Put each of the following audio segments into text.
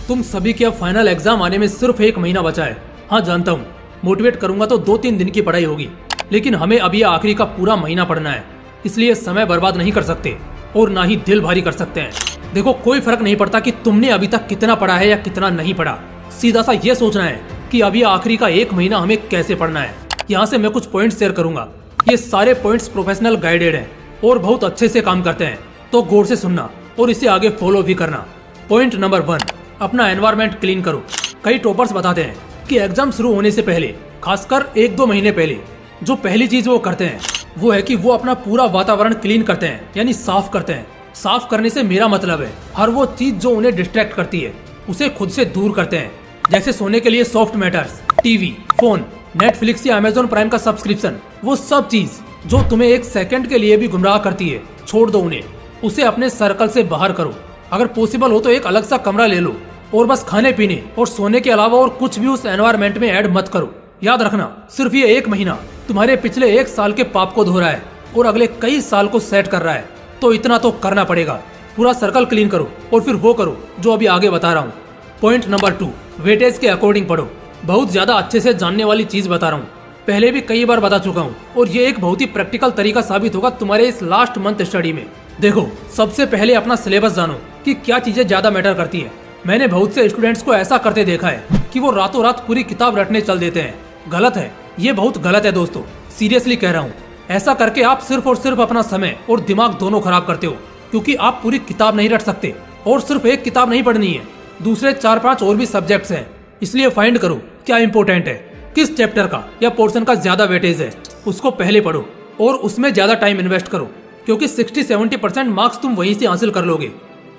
तुम सभी के अब फाइनल एग्जाम आने में सिर्फ 1 महीना बचा है। हाँ जानता हूँ, मोटिवेट करूंगा तो 2-3 दिन की पढ़ाई होगी, लेकिन हमें अभी ये आखिरी का पूरा महीना पढ़ना है, इसलिए समय बर्बाद नहीं कर सकते और ना ही दिल भारी कर सकते हैं। देखो, कोई फर्क नहीं पड़ता कि तुमने अभी तक कितना पढ़ा है या कितना नहीं पढ़ा, सीधा सा ये सोचना है कि अभी आखिरी का 1 महीना हमें कैसे पढ़ना है। यहाँ से मैं कुछ पॉइंट्स शेयर करूंगा, ये सारे पॉइंट्स प्रोफेशनल गाइडेड हैं और बहुत अच्छे से काम करते हैं, तो गौर से सुनना और इसे आगे फॉलो भी करना। पॉइंट नंबर 1, अपना एनवायरनमेंट क्लीन करो। कई टॉपर्स बताते हैं कि एग्जाम शुरू होने से पहले, खासकर 1-2 महीने पहले, जो पहली चीज वो करते हैं वो है कि वो अपना पूरा वातावरण क्लीन करते हैं, यानी साफ करते हैं। साफ करने से मेरा मतलब है हर वो चीज जो उन्हें डिस्ट्रैक्ट करती है उसे खुद से दूर करते हैं। जैसे सोने के लिए soft matters, TV, phone, Netflix या अमेजोन प्राइम का सब्सक्रिप्शन, वो सब चीज जो तुम्हें 1 सेकंड के लिए भी गुमराह करती है, छोड़ दो उन्हें, उसे अपने सर्कल से बाहर करो। अगर पॉसिबल हो तो एक अलग सा कमरा ले लो और बस खाने पीने और सोने के अलावा और कुछ भी उस एनवायरनमेंट में ऐड मत करो। याद रखना, सिर्फ ये 1 महीना तुम्हारे पिछले 1 साल के पाप को धो रहा है और अगले कई साल को सेट कर रहा है, तो इतना तो करना पड़ेगा। पूरा सर्कल क्लीन करो और फिर वो करो जो अभी आगे बता रहा हूँ। पॉइंट नंबर 2, वेटेज के अकॉर्डिंग पढ़ो। बहुत ज्यादा अच्छे से जानने वाली चीज बता रहा हूँ, पहले भी कई बार बता चुका हूँ और ये एक बहुत ही प्रैक्टिकल तरीका साबित होगा तुम्हारे इस लास्ट मंथ स्टडी में। देखो, सबसे पहले अपना सिलेबस जानो कि क्या चीजें ज्यादा मैटर करती है। मैंने बहुत से स्टूडेंट्स को ऐसा करते देखा है कि वो रातों रात पूरी किताब रटने चल देते हैं। गलत है, ये बहुत गलत है दोस्तों, सीरियसली कह रहा हूँ। ऐसा करके आप सिर्फ और सिर्फ अपना समय और दिमाग दोनों खराब करते हो, क्योंकि आप पूरी किताब नहीं रट सकते और सिर्फ एक किताब नहीं पढ़नी है, दूसरे 4-5 और भी सब्जेक्ट्स हैं। इसलिए फाइंड करो क्या इंपॉर्टेंट है, किस चैप्टर का या पोर्शन का ज्यादा वेटेज है, उसको पहले पढ़ो और उसमें ज्यादा टाइम इन्वेस्ट करो, क्योंकि 60-70% मार्क्स तुम वहीं से हासिल कर लोगे।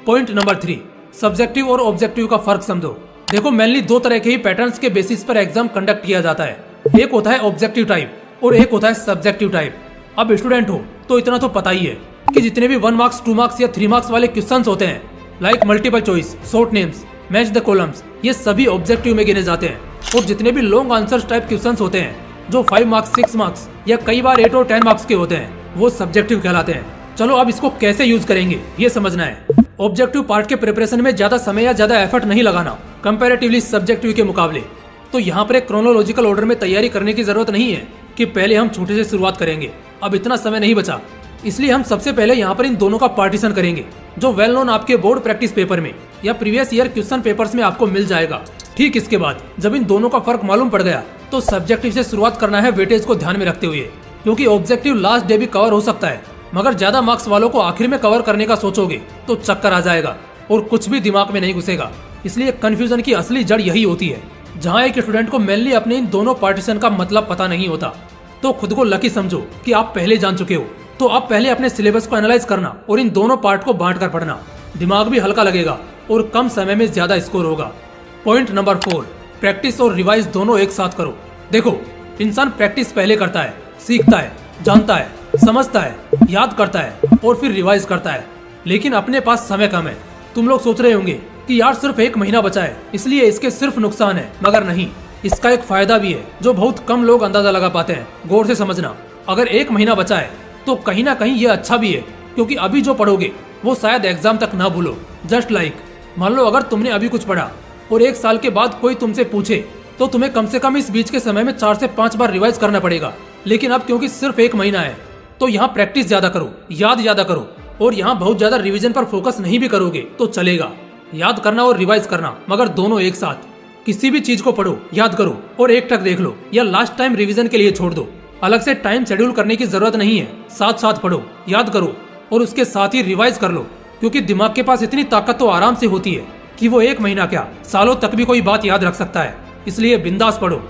पॉइंट नंबर 3, सब्जेक्टिव और ऑब्जेक्टिव का फर्क समझो। देखो, मेनली 2 तरह के ही पैटर्न्स के बेसिस पर एग्जाम कंडक्ट किया जाता है। एक होता है ऑब्जेक्टिव टाइप और एक होता है सब्जेक्टिव टाइप। अब स्टूडेंट हो तो इतना तो पता ही है कि जितने भी 1 मार्क्स, 2 मार्क्स या 3 मार्क्स वाले क्वेश्चंस होते हैं, like multiple choice, short names, match the columns, ये सभी ऑब्जेक्टिव में गिने जाते हैं। और जितने भी लॉन्ग आंसर्स टाइप क्वेश्चंस होते हैं जो 5 मार्क्स, 6 मार्क्स या कई बार 8 और 10 मार्क्स के होते हैं, वो सब्जेक्टिव कहलाते हैं। चलो अब इसको कैसे यूज करेंगे ये समझना है। ऑब्जेक्टिव पार्ट के प्रिपरेशन में ज्यादा समय या ज्यादा एफर्ट नहीं लगाना कंपैरेटिवली सब्जेक्टिव के मुकाबले। तो यहाँ पर एक क्रोनोलॉजिकल ऑर्डर में तैयारी करने की जरूरत नहीं है कि पहले हम छोटे से शुरुआत करेंगे, अब इतना समय नहीं बचा, इसलिए हम सबसे पहले यहाँ पर इन दोनों का पार्टीशन करेंगे, जो वेल नोन आपके बोर्ड प्रैक्टिस पेपर में या प्रीवियस ईयर क्वेश्चन पेपर्स में आपको मिल जाएगा। ठीक इसके बाद जब इन दोनों का फर्क मालूम पड़ गया तो सब्जेक्टिव से शुरुआत करना है, वेटेज को ध्यान में रखते हुए, क्योंकि ऑब्जेक्टिव लास्ट डे भी कवर हो सकता है, मगर ज्यादा मार्क्स वालों को आखिर में कवर करने का सोचोगे तो चक्कर आ जाएगा और कुछ भी दिमाग में नहीं घुसेगा। इसलिए कंफ्यूजन की असली जड़ यही होती है, जहाँ एक स्टूडेंट को मेनली अपने इन दोनों पार्टीशन का मतलब पता नहीं होता। तो खुद को लकी समझो कि आप पहले जान चुके हो। तो आप पहले अपने सिलेबस को एनालाइज करना और इन दोनों पार्ट को बांट कर पढ़ना, दिमाग भी हल्का लगेगा और कम समय में ज्यादा स्कोर होगा। पॉइंट नंबर 4, प्रैक्टिस और रिवाइज दोनों एक साथ करो। देखो, इंसान प्रैक्टिस पहले करता है, सीखता है, जानता है, समझता है, याद करता है और फिर रिवाइज करता है, लेकिन अपने पास समय कम है। तुम लोग सोच रहे होंगे कि यार सिर्फ 1 महीना बचा है इसलिए इसके सिर्फ नुकसान है, मगर नहीं, इसका एक फायदा भी है जो बहुत कम लोग अंदाजा लगा पाते हैं। गौर से समझना, अगर 1 महीना बचा है तो कहीं ना कहीं ये अच्छा भी है, क्योंकि अभी जो पढ़ोगे वो शायद एग्जाम तक ना भूलो। जस्ट लाइक मान लो अगर तुमने अभी कुछ पढ़ा और 1 साल के बाद कोई तुमसे पूछे तो तुम्हें कम से कम इस बीच के समय में 4 से 5 बार रिवाइज करना पड़ेगा। लेकिन अब क्योंकि सिर्फ 1 महीना है तो यहाँ प्रैक्टिस ज्यादा करो, याद ज्यादा करो, और यहाँ बहुत ज्यादा रिवीजन पर फोकस नहीं भी करोगे तो चलेगा। याद करना और रिवाइज करना, मगर दोनों एक साथ। किसी भी चीज को पढ़ो, याद करो और एक टक देख लो, या लास्ट टाइम रिवीजन के लिए छोड़ दो। अलग से टाइम शेड्यूल करने की जरूरत नहीं है, साथ साथ पढ़ो, याद करो और उसके साथ ही रिवाइज कर लो, क्योंकि दिमाग के पास इतनी ताकत तो आराम से होती है कि वो 1 महीना क्या, सालों तक भी कोई बात याद रख सकता है। इसलिए बिंदास पढ़ो।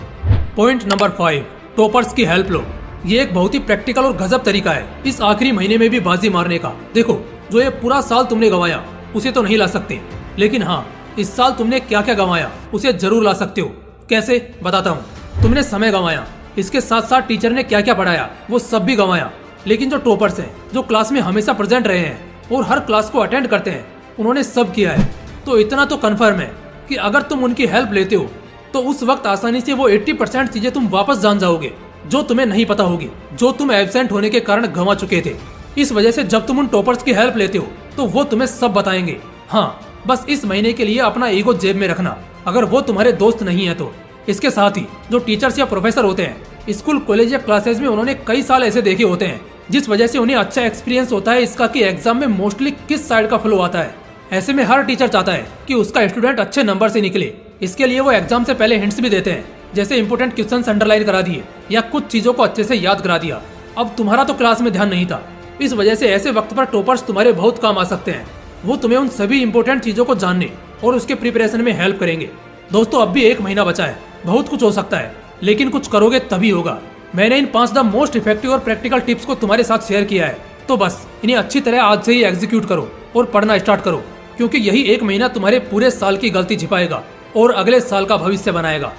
पॉइंट नंबर 5, टॉपर्स की हेल्प लो। ये एक बहुत ही प्रैक्टिकल और गजब तरीका है इस आखिरी महीने में भी बाजी मारने का। देखो, जो ये पूरा साल तुमने गंवाया उसे तो नहीं ला सकते, लेकिन हाँ, इस साल तुमने क्या क्या गंवाया उसे जरूर ला सकते हो। कैसे, बताता हूँ। तुमने समय गंवाया, इसके साथ साथ टीचर ने क्या क्या पढ़ाया वो सब भी गंवाया। लेकिन जो टॉपर्स हैं, जो क्लास में हमेशा प्रेजेंट रहे हैं और हर क्लास को अटेंड करते हैं, उन्होंने सब किया है। तो इतना तो कन्फर्म है कि अगर तुम उनकी हेल्प लेते हो तो उस वक्त आसानी से वो 80% चीजें तुम वापस जान जाओगे जो तुम्हें नहीं पता होगी, जो तुम एब्सेंट होने के कारण गंवा चुके थे। इस वजह से जब तुम उन टॉपर्स की हेल्प लेते हो तो वो तुम्हें सब बताएंगे। हाँ, बस इस महीने के लिए अपना ईगो जेब में रखना, अगर वो तुम्हारे दोस्त नहीं है तो। इसके साथ ही जो टीचर्स या प्रोफेसर होते हैं स्कूल कॉलेज या क्लासेज में, उन्होंने कई साल ऐसे देखे होते हैं जिस वजह से उन्हें अच्छा एक्सपीरियंस होता है इसका कि एग्जाम में मोस्टली किस साइड का फ्लो आता है। ऐसे में हर टीचर चाहता है कि उसका स्टूडेंट अच्छे नंबर से निकले। इसके लिए वो एग्जाम से पहले हिंट्स भी देते हैं, जैसे इंपोर्टेंट क्वेश्चंस अंडरलाइन करा दिए या कुछ चीजों को अच्छे से याद करा दिया। अब तुम्हारा तो क्लास में ध्यान नहीं था, इस वजह से ऐसे वक्त पर टॉपर्स तुम्हारे बहुत काम आ सकते हैं। वो तुम्हें उन सभी इंपोर्टेंट चीजों को जानने और उसके प्रिपरेशन में हेल्प करेंगे। दोस्तों, अब भी 1 महीना बचा है, बहुत कुछ हो सकता है, लेकिन कुछ करोगे तभी होगा। मैंने इन 5 द मोस्ट इफेक्टिव और प्रैक्टिकल टिप्स को तुम्हारे साथ शेयर किया है, तो बस इन्हें अच्छी तरह आज से ही एग्जीक्यूट करो और पढ़ना स्टार्ट करो, क्योंकि यही 1 महीना तुम्हारे पूरे साल की गलती छिपाएगा और अगले साल का भविष्य बनाएगा।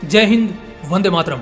जय हिंद, वंदे मातरम।